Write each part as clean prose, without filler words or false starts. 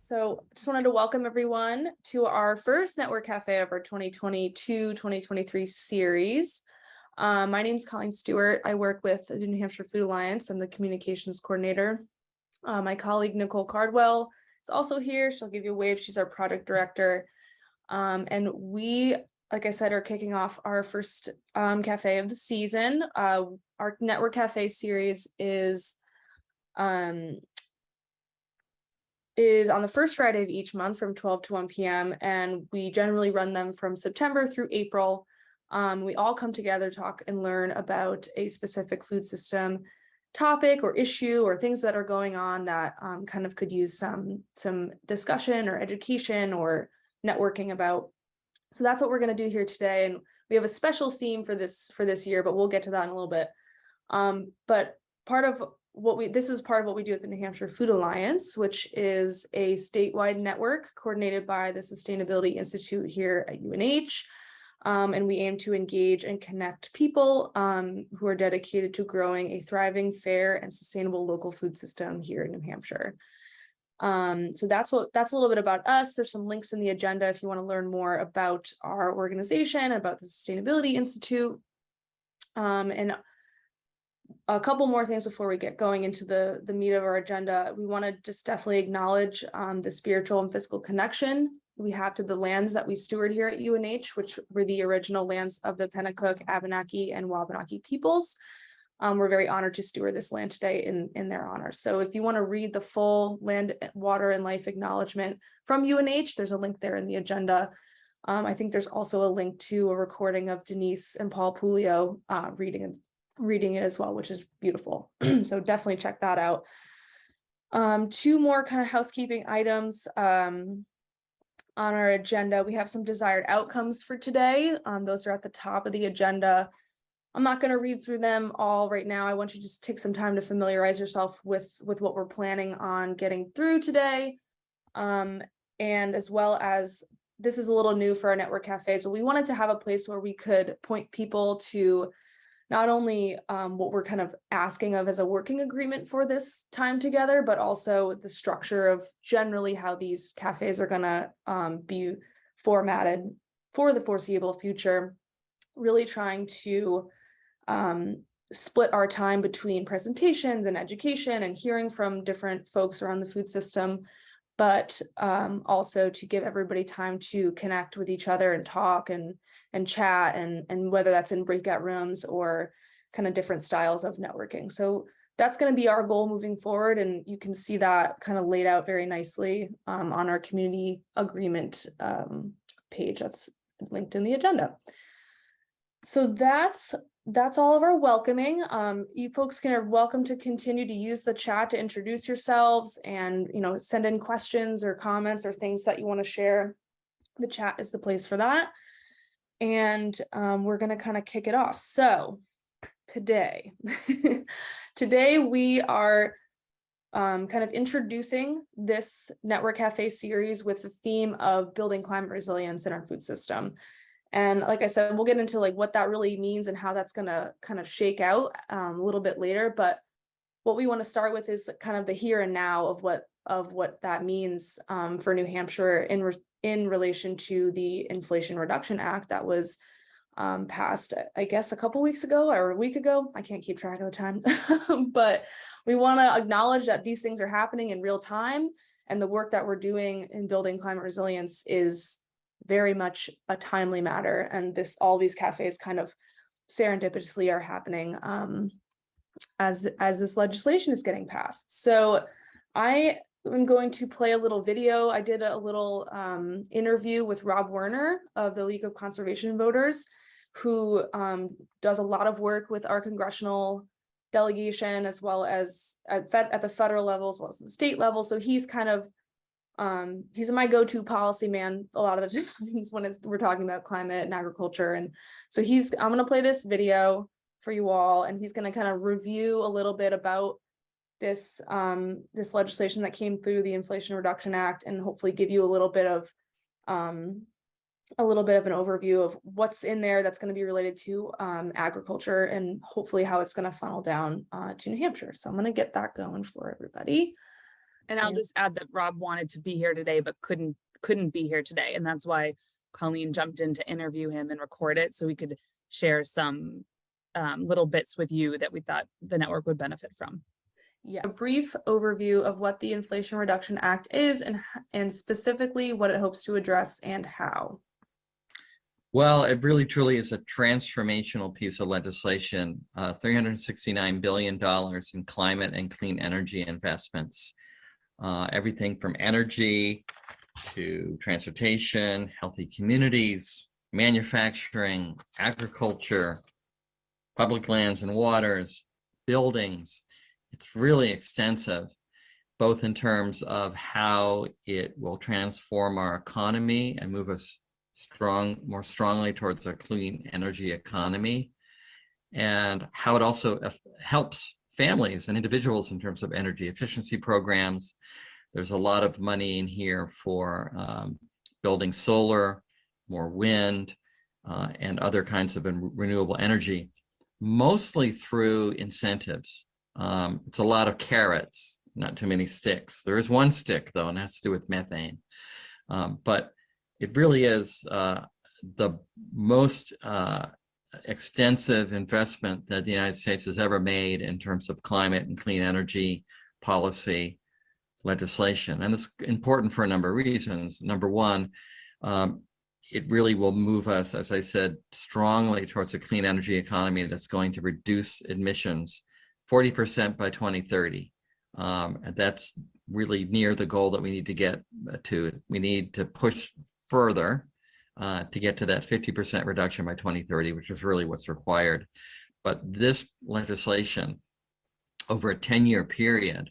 So just wanted to welcome everyone to our first Network Cafe of our 2022-2023 series. My name is Colleen Stewart. I work with the New Hampshire Food Alliance. I'm the communications coordinator. My colleague, Nicole Cardwell, is also here. She'll give you a wave. She's our project director. And we, like I said, are kicking off our first cafe of the season. Our Network Cafe series is on the first Friday of each month from 12 to 1 p.m. And we generally run them from September through April. We all come together, talk and learn about a specific food system topic or issue or things that are going on that kind of could use some discussion or education or networking about. So that's what we're going to do here today. And we have a special theme for this year, but we'll get to that in a little bit. But this is part of what we do at the New Hampshire Food Alliance, which is a statewide network coordinated by the Sustainability Institute here at UNH. And we aim to engage and connect people who are dedicated to growing a thriving, fair, and sustainable local food system here in New Hampshire. So that's a little bit about us. There's some links in the agenda if you want to learn more about our organization, about the Sustainability Institute, and a couple more things before we get going into the meat of our agenda. We want to just definitely acknowledge the spiritual and physical connection we have to the lands that we steward here at UNH, which were the original lands of the Pennacook, Abenaki, and Wabanaki peoples. We're very honored to steward this land today in their honor. So if you want to read the full land, water, and life acknowledgement from UNH, there's a link there in the agenda. I think there's also a link to a recording of Denise and Paul Pulio reading it as well, which is beautiful. So definitely check that out. Two more kind of housekeeping items on our agenda. We have some desired outcomes for today. Those are at the top of the agenda. I'm not going to read through them all right now. I want you to just take some time to familiarize yourself with what we're planning on getting through today. And as well as, this is a little new for our network cafes, but we wanted to have a place where we could point people to not only what we're kind of asking of as a working agreement for this time together, but also the structure of generally how these cafes are going to be formatted for the foreseeable future, really trying to split our time between presentations and education and hearing from different folks around the food system, but also to give everybody time to connect with each other and talk and chat, and whether that's in breakout rooms or kind of different styles of networking. So that's going to be our goal moving forward. And you can see that kind of laid out very nicely on our community agreement page that's linked in the agenda. So that's all of our welcoming. You folks are welcome to continue to use the chat to introduce yourselves and, send in questions or comments or things that you want to share. The chat is the place for that. And we're going to kind of kick it off. So today we are kind of introducing this Network Cafe series with the theme of building climate resilience in our food system. And like I said, we'll get into what that really means and how that's going to kind of shake out a little bit later. But what we want to start with is kind of the here and now of what that means for New Hampshire in relation to the Inflation Reduction Act that was passed, I guess, a couple weeks ago or a week ago. I can't keep track of the time, but we want to acknowledge that these things are happening in real time, and the work that we're doing in building climate resilience is very much a timely matter. And all these cafes kind of serendipitously are happening as this legislation is getting passed. So I'm going to play a little video. I did a little interview with Rob Werner of the League of Conservation Voters, who does a lot of work with our congressional delegation, as well as at the federal level, as well as the state level. So he's kind of he's my go-to policy man a lot of the times when we're talking about climate and agriculture. And so I'm going to play this video for you all, and he's going to kind of review a little bit about this legislation that came through the Inflation Reduction Act, and hopefully give you a little bit of an overview of what's in there that's going to be related to agriculture, and hopefully how it's going to funnel down to New Hampshire. So I'm going to get that going for everybody. And I'll just add that Rob wanted to be here today, but couldn't be here today. And that's why Colleen jumped in to interview him and record it so we could share some little bits with you that we thought the network would benefit from. Yeah, a brief overview of what the Inflation Reduction Act is and specifically what it hopes to address and how. Well, it really truly is a transformational piece of legislation, $369 billion in climate and clean energy investments. Everything from energy to transportation, healthy communities, manufacturing, agriculture, public lands and waters, buildings. It's really extensive, both in terms of how it will transform our economy and move us more strongly towards a clean energy economy, and how it also helps families and individuals in terms of energy efficiency programs. There's a lot of money in here for building solar, more wind, and other kinds of renewable energy, mostly through incentives. It's a lot of carrots, not too many sticks. There is one stick, though, and it has to do with methane. But it really is the most extensive investment that the United States has ever made in terms of climate and clean energy policy legislation. And it's important for a number of reasons. Number one, it really will move us, as I said, strongly towards a clean energy economy that's going to reduce emissions 40% by 2030. And that's really near the goal that we need to get to. We need to push further to get to that 50% reduction by 2030, which is really what's required. But this legislation over a 10-year period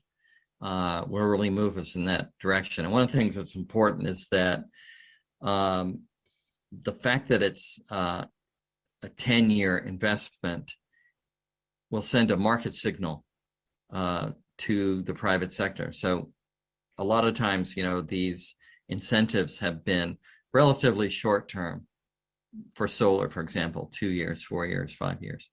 will really move us in that direction. And one of the things that's important is that the fact that it's a 10-year investment will send a market signal to the private sector. So a lot of times, these incentives have been relatively short term for solar, for example, 2 years, 4 years, 5 years.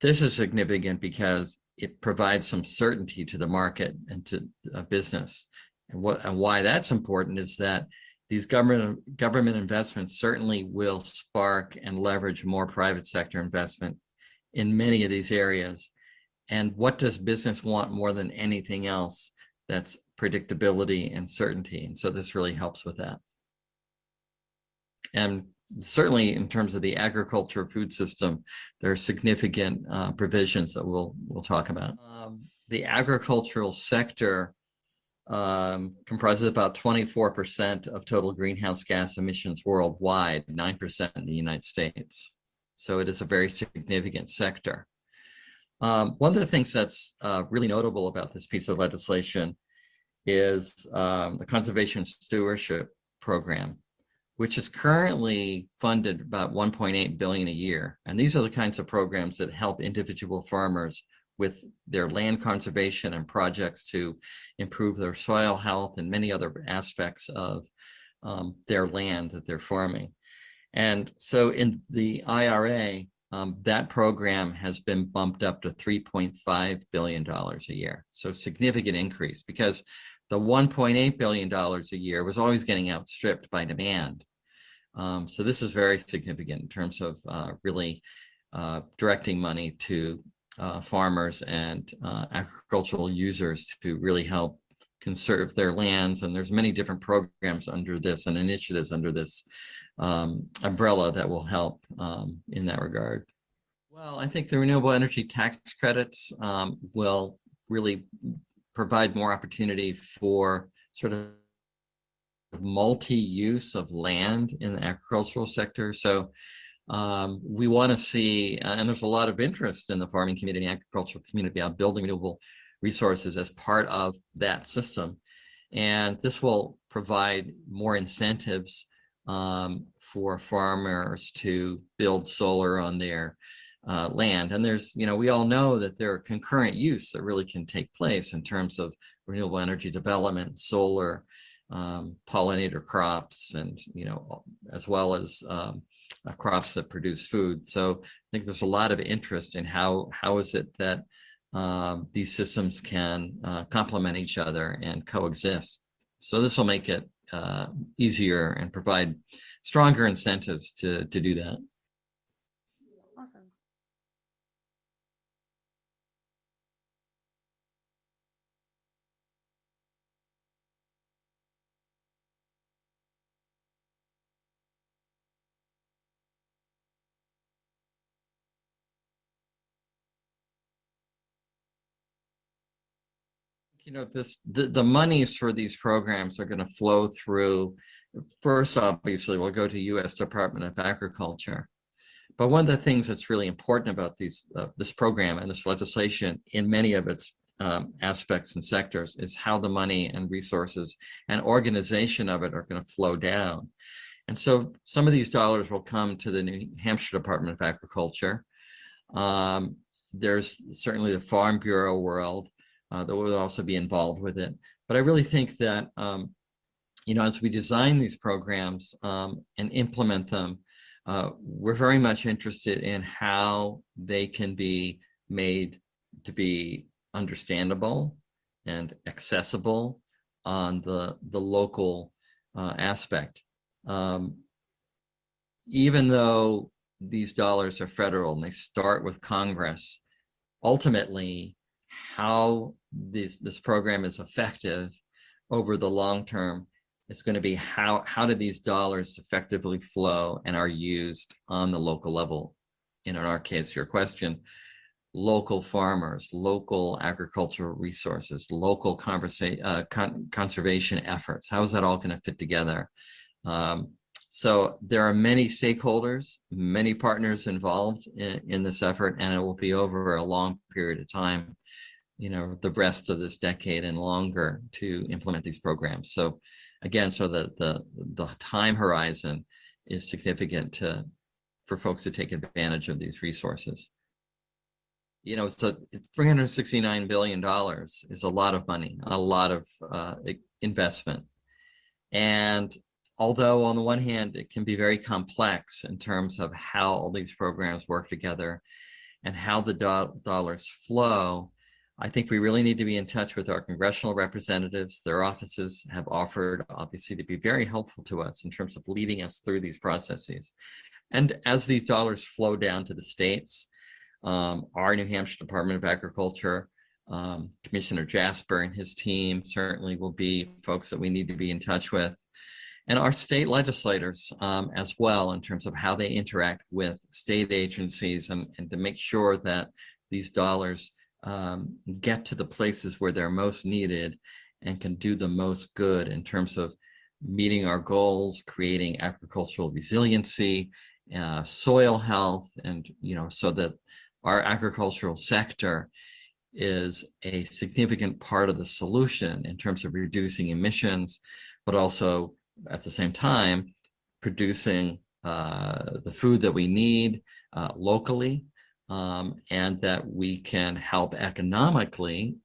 This is significant because it provides some certainty to the market and to a business. And why that's important is that these government investments certainly will spark and leverage more private sector investment in many of these areas. And what does business want more than anything else? That's predictability and certainty. And so this really helps with that. And certainly in terms of the agriculture food system, there are significant provisions that we'll talk about. The agricultural sector comprises about 24% of total greenhouse gas emissions worldwide, 9% in the United States. So it is a very significant sector. One of the things that's really notable about this piece of legislation is the Conservation Stewardship Program, which is currently funded about $1.8 billion a year. And these are the kinds of programs that help individual farmers with their land conservation and projects to improve their soil health and many other aspects of their land that they're farming. And so in the IRA, that program has been bumped up to $3.5 billion a year. So significant increase, because the $1.8 billion a year was always getting outstripped by demand. So this is very significant in terms of really directing money to farmers and agricultural users to really help conserve their lands. And there's many different programs under this and initiatives under this umbrella that will help in that regard. Well, I think the renewable energy tax credits will really provide more opportunity for sort of multi-use of land in the agricultural sector. So we want to see, and there's a lot of interest in the farming community and agricultural community about building renewable resources as part of that system. And this will provide more incentives for farmers to build solar on their land. And there's, we all know that there are concurrent use that really can take place in terms of renewable energy development, solar, pollinator crops, and, as well as crops that produce food. So I think there's a lot of interest in how is it that these systems can complement each other and coexist. So this will make it easier and provide stronger incentives to do that. Awesome. You know, the monies for these programs are going to flow through. First, obviously, we'll go to U.S. Department of Agriculture. But one of the things that's really important about this program and this legislation in many of its aspects and sectors is how the money and resources and organization of it are going to flow down. And so some of these dollars will come to the New Hampshire Department of Agriculture. There's certainly the Farm Bureau world that will also be involved with it. But I really think that, you know, as we design these programs and implement them, we're very much interested in how they can be made to be understandable and accessible on the local aspect. Even though these dollars are federal and they start with Congress, ultimately, how this program is effective over the long term is going to be how do these dollars effectively flow and are used on the local level. And in our case, your question, local farmers, local agricultural resources, local conservation efforts. How is that all going to fit together? So there are many stakeholders, many partners involved in this effort, and it will be over a long period of time, you know, the rest of this decade and longer to implement these programs. So again, so the time horizon is significant for folks to take advantage of these resources. You know, so $369 billion is a lot of money, a lot of investment. And although on the one hand, it can be very complex in terms of how all these programs work together and how the dollars flow, I think we really need to be in touch with our congressional representatives. Their offices have offered, obviously, to be very helpful to us in terms of leading us through these processes. And as these dollars flow down to the states, our New Hampshire Department of Agriculture, Commissioner Jasper and his team certainly will be folks that we need to be in touch with. And our state legislators as well, in terms of how they interact with state agencies and to make sure that these dollars get to the places where they're most needed and can do the most good in terms of meeting our goals, creating agricultural resiliency, soil health, and, you know, so that our agricultural sector is a significant part of the solution in terms of reducing emissions, but also at the same time producing the food that we need locally, and that we can help economically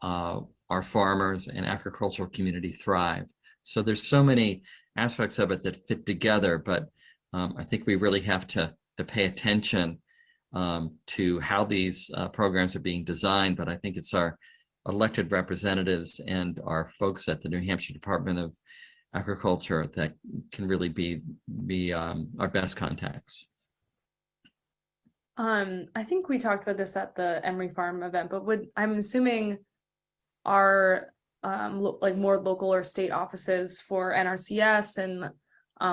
our farmers and agricultural community thrive. So there's so many aspects of it that fit together, but I think we really have to pay attention to how these programs are being designed. But I think it's our elected representatives and our folks at the New Hampshire Department of Agriculture that can really be our best contacts. I think we talked about this at the Emery Farm event, but I'm assuming our like more local or state offices for NRCS and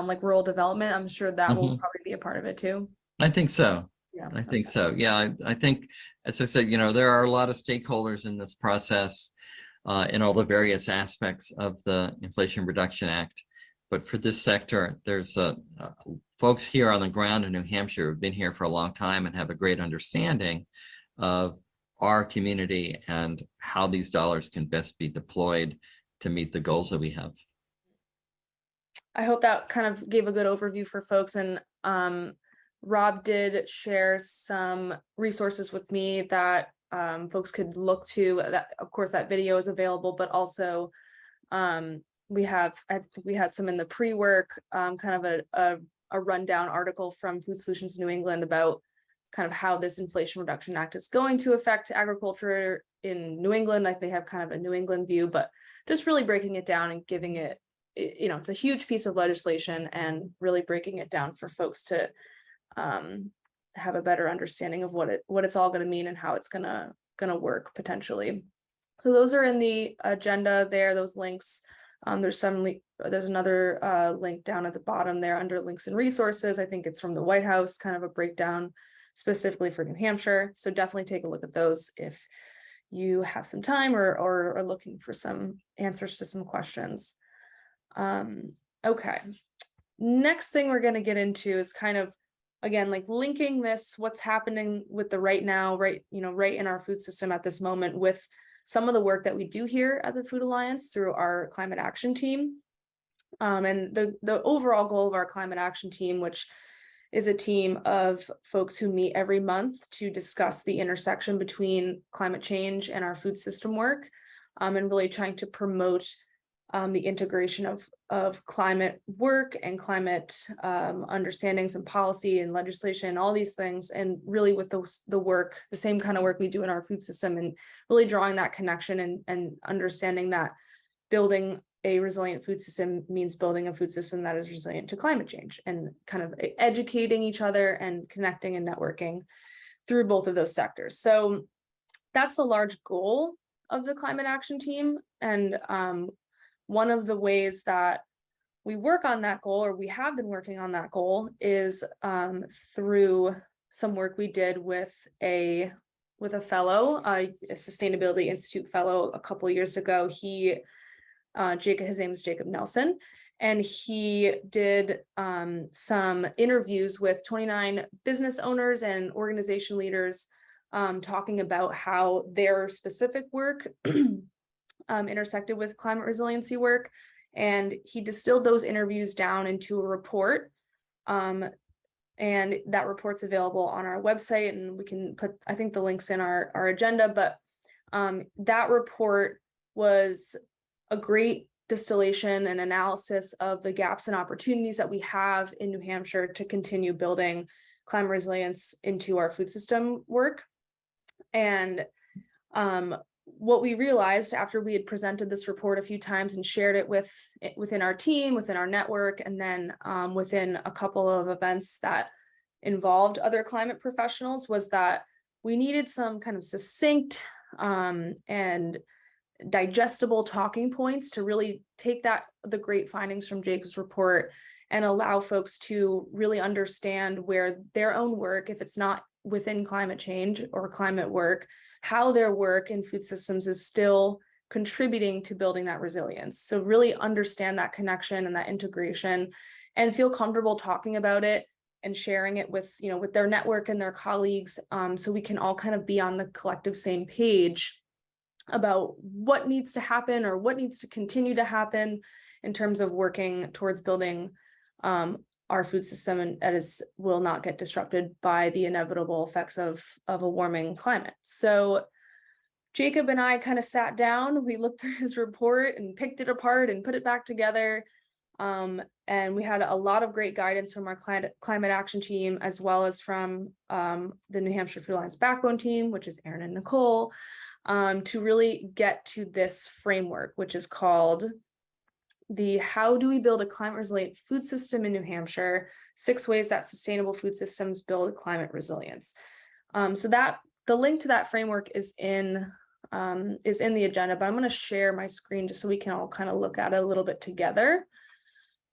like rural development, I'm sure that will probably be a part of it too. I think so. Yeah, I think so. Yeah, I think, as I said, you know, there are a lot of stakeholders in this process in all the various aspects of the Inflation Reduction Act. But for this sector, there's folks here on the ground in New Hampshire who've been here for a long time and have a great understanding of our community and how these dollars can best be deployed to meet the goals that we have. I hope that kind of gave a good overview for folks. And Rob did share some resources with me that folks could look to. That, of course, that video is available, but also I think we had some in the pre-work, kind of a rundown article from Food Solutions New England about kind of how this Inflation Reduction Act is going to affect agriculture in New England. Like they have kind of a New England view, but just really breaking it down and giving it, you know, it's a huge piece of legislation, and really breaking it down for folks to have a better understanding of what it's all going to mean and how it's gonna work potentially. So those are in the agenda there, those links. There's another link down at the bottom there under links and resources. I think it's from the White House, kind of a breakdown specifically for New Hampshire. So definitely take a look at those if you have some time or are looking for some answers to some questions. Okay. Next thing we're going to get into is kind of, again, like linking this, what's happening with the right now, right in our food system at this moment, with some of the work that we do here at the Food Alliance through our climate action team. And the overall goal of our climate action team, which is a team of folks who meet every month to discuss the intersection between climate change and our food system work, and really trying to promote the integration of climate work and climate understandings and policy and legislation, all these things, and really with the same kind of work we do in our food system, and really drawing that connection and understanding that building a resilient food system means building a food system that is resilient to climate change, and kind of educating each other and connecting and networking through both of those sectors. So that's the large goal of the climate action team. And one of the ways that we work on that goal, or we have been working on that goal, is through some work we did with a fellow, a Sustainability Institute fellow a couple of years ago. His name is Jacob Nelson, and he did some interviews with 29 business owners and organization leaders, talking about how their specific work intersected with climate resiliency work. And he distilled those interviews down into a report. And that report's available on our website, and we can put, I think, the links in our agenda. But that report was a great distillation and analysis of the gaps and opportunities that we have in New Hampshire to continue building climate resilience into our food system work. And what we realized after we had presented this report a few times and shared it within our team, within our network, and then within a couple of events that involved other climate professionals, was that we needed some kind of succinct and digestible talking points to really take the great findings from Jacob's report and allow folks to really understand where their own work, if it's not within climate change or climate work, how their work in food systems is still contributing to building that resilience. So really understand that connection and that integration, and feel comfortable talking about it and sharing it with their network and their colleagues, so we can all kind of be on the collective same page about what needs to happen or what needs to continue to happen in terms of working towards building our food system, and that will not get disrupted by the inevitable effects of a warming climate. So Jacob and I kind of sat down, we looked through his report and picked it apart and put it back together. And we had a lot of great guidance from our climate action team, as well as from the New Hampshire Food Alliance Backbone team, which is Aaron and Nicole, to really get to this framework, which is called the How Do We Build a Climate Resilient Food System in New Hampshire? 6 Ways That Sustainable Food Systems Build Climate Resilience. So that the link to that framework is in the agenda, but I'm going to share my screen just so we can all kind of look at it a little bit together.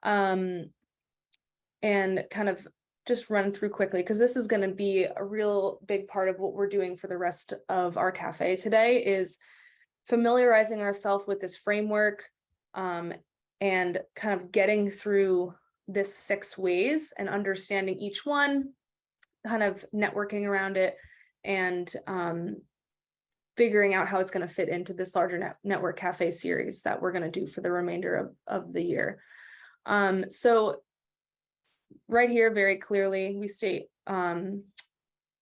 And kind of just run through quickly, because this is going to be a real big part of what we're doing for the rest of our cafe today, is familiarizing ourselves with this framework, and kind of getting through this 6 ways and understanding each one, kind of networking around it, and figuring out how it's going to fit into this larger network cafe series that we're going to do for the remainder of the year. So right here, very clearly, we state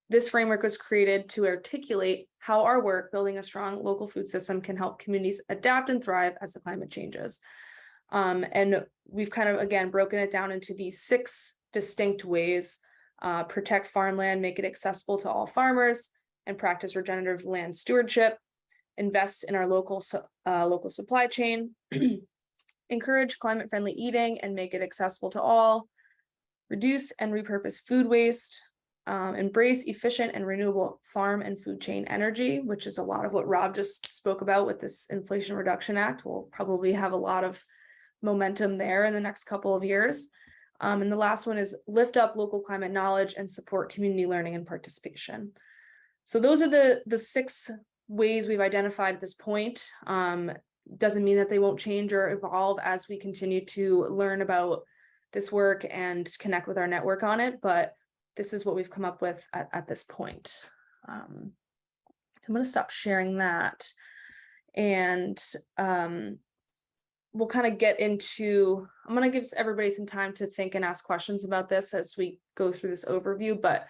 this framework was created to articulate how our work building a strong local food system can help communities adapt and thrive as the climate changes. And we've kind of, again, broken it down into these 6 distinct ways protect farmland, make it accessible to all farmers, and practice regenerative land stewardship, invest in our local supply chain, encourage climate-friendly eating and make it accessible to all, reduce and repurpose food waste, embrace efficient and renewable farm and food chain energy, which is a lot of what Rob just spoke about with this Inflation Reduction Act. We'll probably have a lot of momentum there in the next couple of years. And the last one is lift up local climate knowledge and support community learning and participation. So those are the 6 ways we've identified at this point. Doesn't mean that they won't change or evolve as we continue to learn about this work and connect with our network on it, but this is what we've come up with at this point. I'm going to stop sharing that, and we'll kind of get into, I'm going to give everybody some time to think and ask questions about this as we go through this overview, but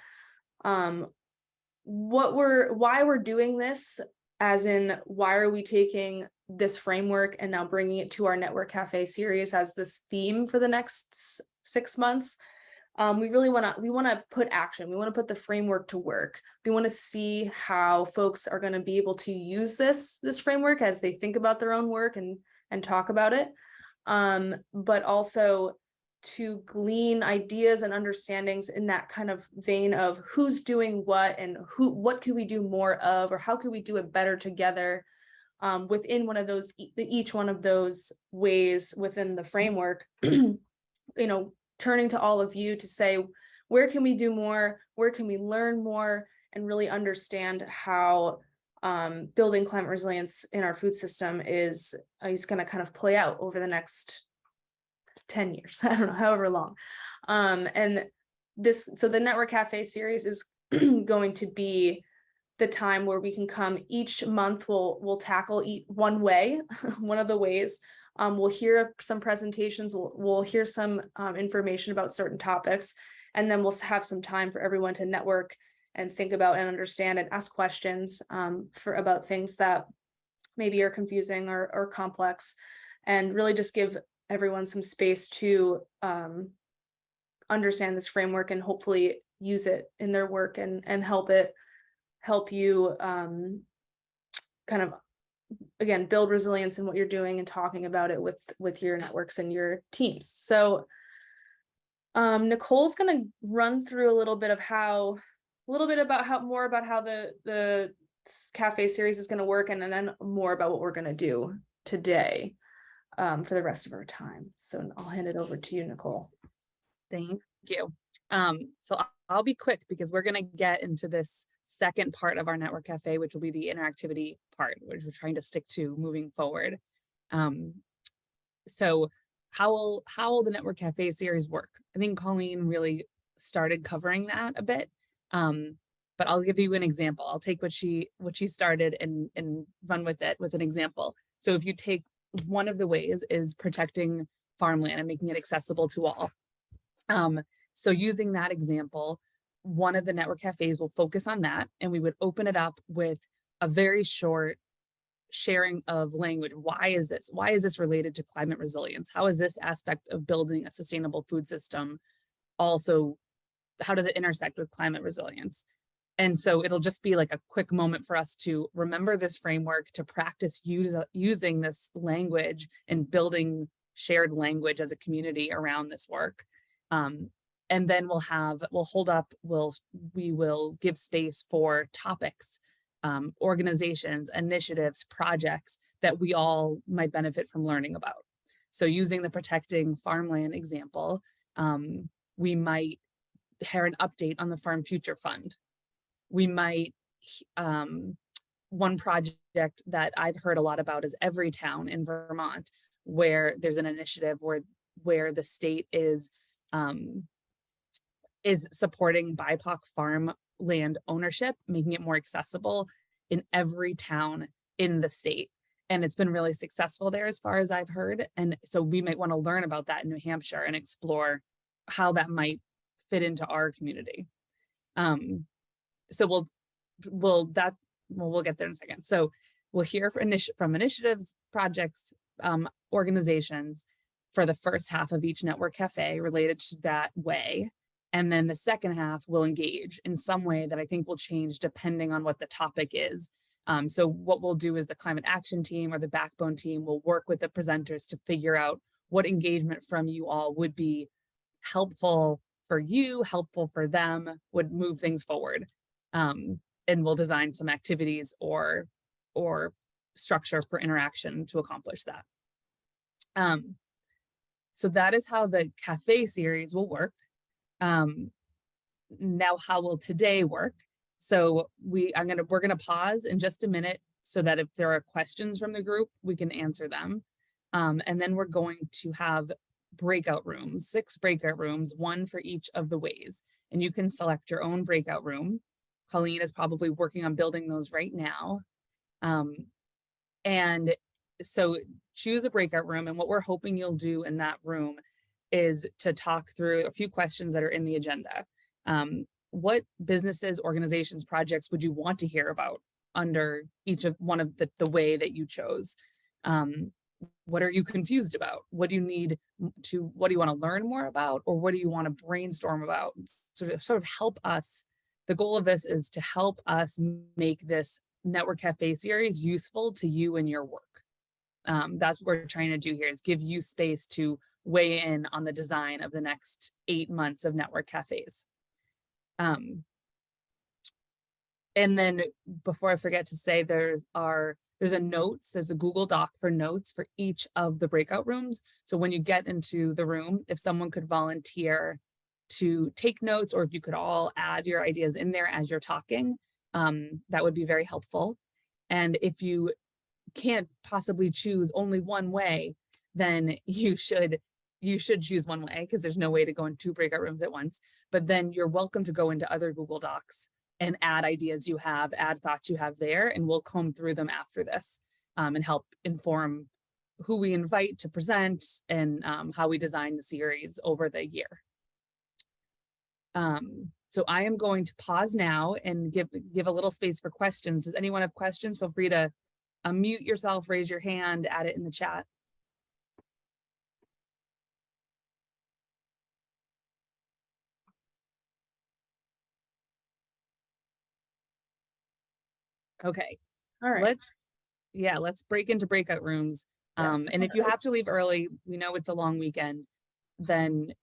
why we're doing this, as in why are we taking this framework and now bringing it to our Network Cafe series as this theme for the next 6 months. We really want to put action. We want to put the framework to work. We want to see how folks are going to be able to use this framework as they think about their own work and talk about it. But also to glean ideas and understandings in that kind of vein of who's doing what and what could we do more of, or how could we do it better together within one of those, each one of those ways within the framework. Turning to all of you to say, where can we do more? Where can we learn more and really understand how building climate resilience in our food system is going to kind of play out over the next 10 years, I don't know, however long. So the Network Cafe series is going to be the time where we can come each month. We'll tackle one way, one of the ways. We'll hear some presentations, we'll hear some information about certain topics, and then we'll have some time for everyone to network and think about and understand and ask questions about things that maybe are confusing or complex, and really just give everyone some space to understand this framework and hopefully use it in their work and help you kind of, again, build resilience in what you're doing and talking about it with your networks and your teams. So Nicole's going to run through a little bit about how the cafe series is going to work, and then more about what we're going to do today for the rest of our time. So I'll hand it over to you, Nicole. Thank you. So I'll be quick because we're going to get into this second part of our Network Cafe, which will be the interactivity part, which we're trying to stick to moving forward. So how will the Network Cafe series work? I think Colleen really started covering that a bit, but I'll give you an example. I'll take what she started and run with it with an example. So if you take, one of the ways is protecting farmland and making it accessible to all. So using that example, one of the network cafes will focus on that, and we would open it up with a very short sharing of language. Why is this? Why is this related to climate resilience? How is this aspect of building a sustainable food system also, how does it intersect with climate resilience? And so it'll just be like a quick moment for us to remember this framework, to practice using this language and building shared language as a community around this work. And then we will give space for topics, organizations, initiatives, projects that we all might benefit from learning about. So using the protecting farmland example, we might hear an update on the Farm Future Fund. We might, one project that I've heard a lot about is Everytown in Vermont, where there's an initiative where the state is supporting BIPOC farmland ownership, making it more accessible in every town in the state. And it's been really successful there as far as I've heard. And so we might want to learn about that in New Hampshire and explore how that might fit into our community. So we'll get there in a second. So we'll hear from initiatives, projects, organizations for the first half of each network cafe related to that way. And then the second half will engage in some way that I think will change depending on what the topic is. So what we'll do is the climate action team or the backbone team will work with the presenters to figure out what engagement from you all would be helpful for you, helpful for them, would move things forward. And we'll design some activities or structure for interaction to accomplish that. So that is how the cafe series will work. Now, how will today work? So we're gonna pause in just a minute so that if there are questions from the group, we can answer them. And then we're going to have breakout rooms, 6 breakout rooms, 1 for each of the ways. And you can select your own breakout room. Colleen is probably working on building those right now. And so choose a breakout room, and what we're hoping you'll do in that room is to talk through a few questions that are in the agenda. What businesses, organizations, projects would you want to hear about under each of one of the way that you chose? What are you confused about? What do you need to, what do you want to learn more about? Or what do you want to brainstorm about? Sort of help us. The goal of this is to help us make this Network Cafe series useful to you and your work. That's what we're trying to do here, is give you space to weigh in on the design of the next 8 months of Network Cafes. And then before I forget to say, there's a Google Doc for notes for each of the breakout rooms. So when you get into the room, if someone could volunteer to take notes, or if you could all add your ideas in there as you're talking, that would be very helpful. And if you can't possibly choose only one way, then you should choose one way, because there's no way to go in 2 breakout rooms at once. But then you're welcome to go into other Google Docs and add ideas you have, add thoughts you have there, and we'll comb through them after this and help inform who we invite to present and how we design the series over the year. So I am going to pause now and give a little space for questions. Does anyone have questions? Feel free to unmute yourself, raise your hand, add it in the chat. Okay. All right. Let's break into breakout rooms. Yes. And if you have to leave early, we know it's a long weekend, then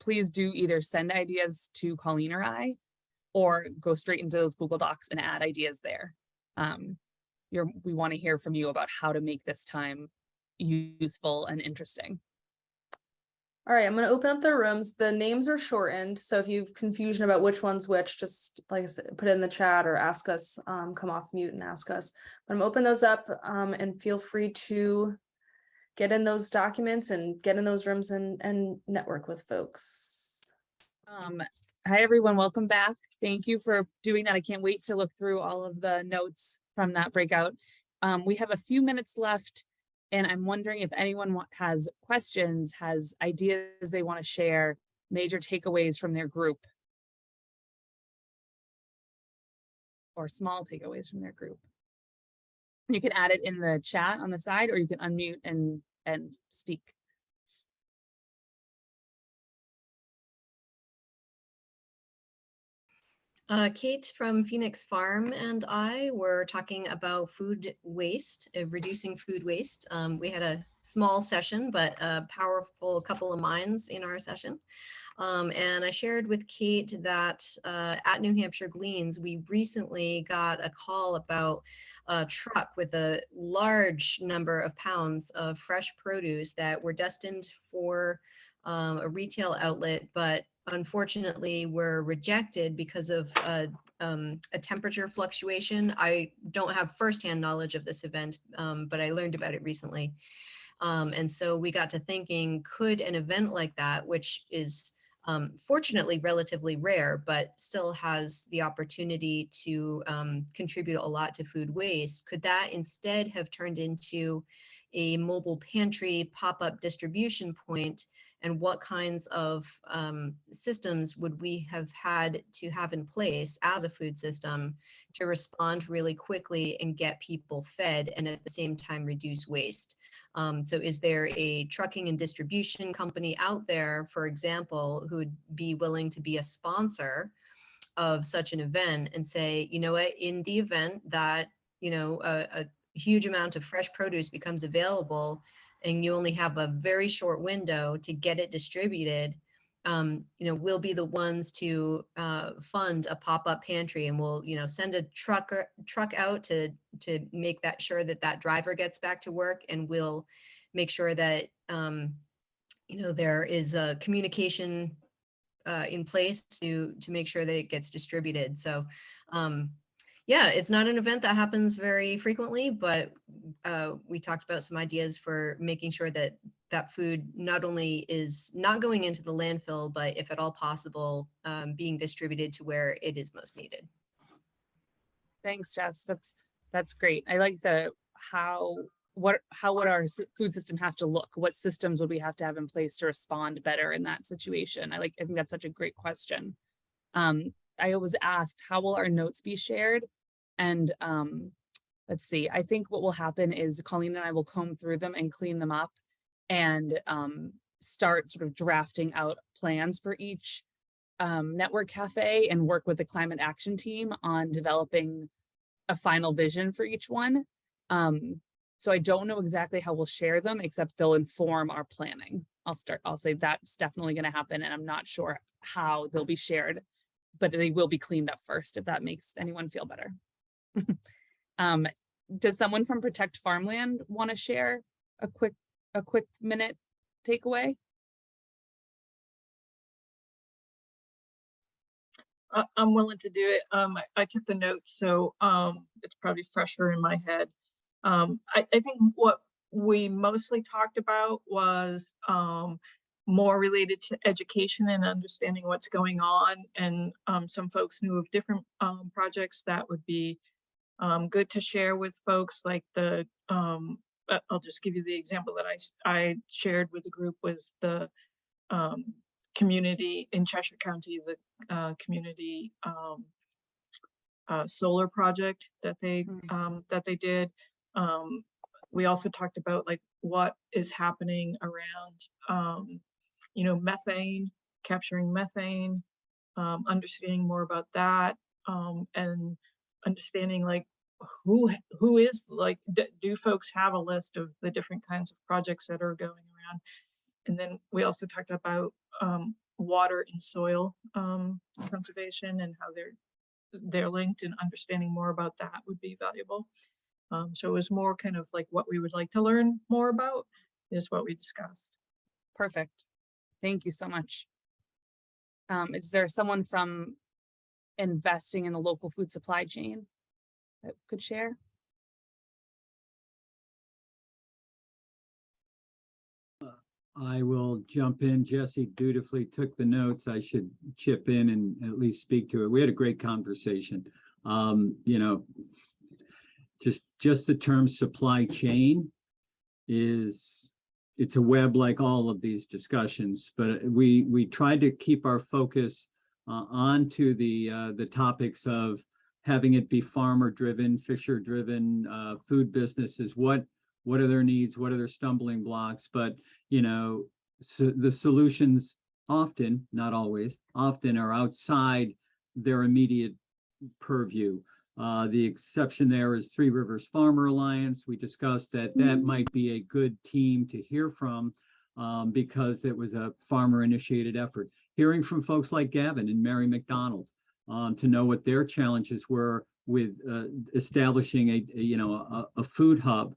please do either send ideas to Colleen or I, or go straight into those Google Docs and add ideas there. We want to hear from you about how to make this time useful and interesting. All right, I'm going to open up the rooms. The names are shortened, so if you have confusion about which one's which, just like I said, put it in the chat or ask us, come off mute and ask us. But I'm open those up and feel free to get in those documents and get in those rooms and network with folks. Hi, everyone. Welcome back. Thank you for doing that. I can't wait to look through all of the notes from that breakout. We have a few minutes left, and I'm wondering if anyone has questions, has ideas they want to share, major takeaways from their group, or small takeaways from their group. You can add it in the chat on the side, or you can unmute and speak. Kate from Phoenix Farm and I were talking about food waste, reducing food waste. We had a small session, but a powerful couple of minds in our session. And I shared with Kate that at New Hampshire Gleans, we recently got a call about a truck with a large number of pounds of fresh produce that were destined for a retail outlet, but unfortunately were rejected because of a temperature fluctuation. I don't have firsthand knowledge of this event, but I learned about it recently. And so we got to thinking, could an event like that, which is fortunately relatively rare, but still has the opportunity to contribute a lot to food waste, could that instead have turned into a mobile pantry pop-up distribution point, and what kinds of systems would we have had to have in place as a food system to respond really quickly and get people fed and at the same time reduce waste. So is there a trucking and distribution company out there, for example, who would be willing to be a sponsor of such an event and say, you know what, in the event that, you know, a huge amount of fresh produce becomes available and you only have a very short window to get it distributed, you know, we'll be the ones to fund a pop-up pantry, and we'll, you know, send a truck out to make that sure that that driver gets back to work, and we'll make sure that you know, there is a communication in place to make sure that it gets distributed. So yeah, it's not an event that happens very frequently, but we talked about some ideas for making sure that that food not only is not going into the landfill, but if at all possible, being distributed to where it is most needed. Thanks, Jess. That's great. I like the how would our food system have to look? What systems would we have to have in place to respond better in that situation? I think that's such a great question. I was asked, how will our notes be shared? And let's see, I think what will happen is Colleen and I will comb through them and clean them up and start sort of drafting out plans for each network cafe and work with the climate action team on developing a final vision for each one. So I don't know exactly how we'll share them, except they'll inform our planning. I'll say that's definitely going to happen, and I'm not sure how they'll be shared, but they will be cleaned up first, if that makes anyone feel better. Does someone from Protect Farmland want to share a quick minute takeaway? I'm willing to do it. I took the notes, so it's probably fresher in my head. I think what we mostly talked about was more related to education and understanding what's going on, and some folks knew of different projects that would be good to share with folks. Like the I'll just give you the example that I shared with the group was the community in Cheshire County, the community solar project that they did. We also talked about like what is happening around, you know, methane, capturing methane, understanding more about that, and understanding like who is like, do folks have a list of the different kinds of projects that are going around? And then we also talked about water and soil conservation and how they're linked, and understanding more about that would be valuable. So it was more kind of like what we would like to learn more about is what we discussed. Perfect. Thank you so much. Is there someone from investing in the local food supply chain that could share? I will jump in. Jesse dutifully took the notes. I should chip in and at least speak to it. We had a great conversation. You know, just the term supply chain it's a web like all of these discussions, but we tried to keep our focus onto the topics of having it be farmer driven, fisher driven, food businesses. What are their needs? What are their stumbling blocks? But, you know, so the solutions often, not always, often are outside their immediate purview. The exception there is Three Rivers Farmer Alliance. We discussed that might be a good team to hear from because it was a farmer initiated effort. Hearing from folks like Gavin and Mary McDonald to know what their challenges were with establishing a food hub.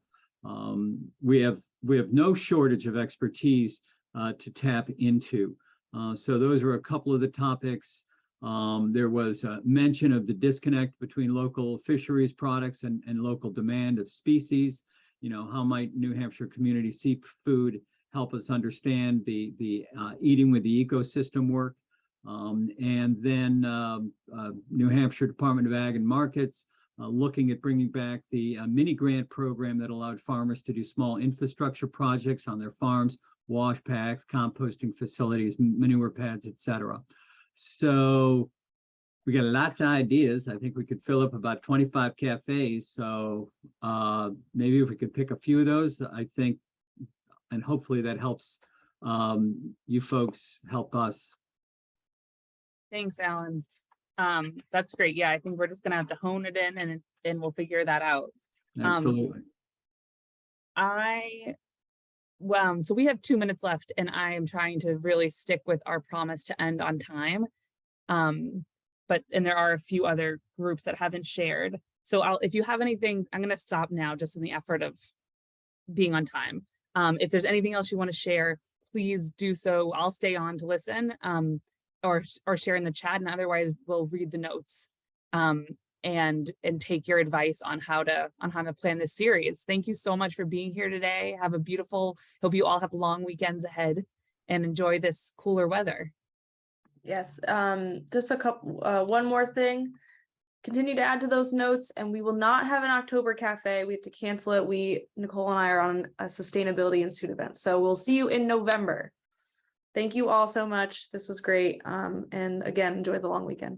We have no shortage of expertise to tap into. So those are a couple of the topics. There was a mention of the disconnect between local fisheries products and local demand of species. You know, how might New Hampshire community seafood help us understand the eating with the ecosystem work? And then New Hampshire Department of Ag and Markets looking at bringing back the mini grant program that allowed farmers to do small infrastructure projects on their farms, wash packs, composting facilities, manure pads, etc. So we got lots of ideas. I think we could fill up about 25 cafes. So maybe if we could pick a few of those, I think, and hopefully that helps you folks help us. Thanks, Alan. That's great. Yeah, I think we're just gonna have to hone it in and we'll figure that out. Absolutely. So we have 2 minutes left and I am trying to really stick with our promise to end on time. And there are a few other groups that haven't shared. So if you have anything, I'm going to stop now just in the effort of being on time. If there's anything else you want to share, please do so. I'll stay on to listen or share in the chat, and otherwise we'll read the notes and take your advice on how to plan this series. Thank you so much for being here today. Have a beautiful, hope you all have long weekends ahead and enjoy this cooler weather. Yes, just one more thing. Continue to add to those notes, and we will not have an October cafe. We have to cancel it. Nicole and I are on a sustainability institute event. So we'll see you in November. Thank you all so much. This was great. And again, enjoy the long weekend.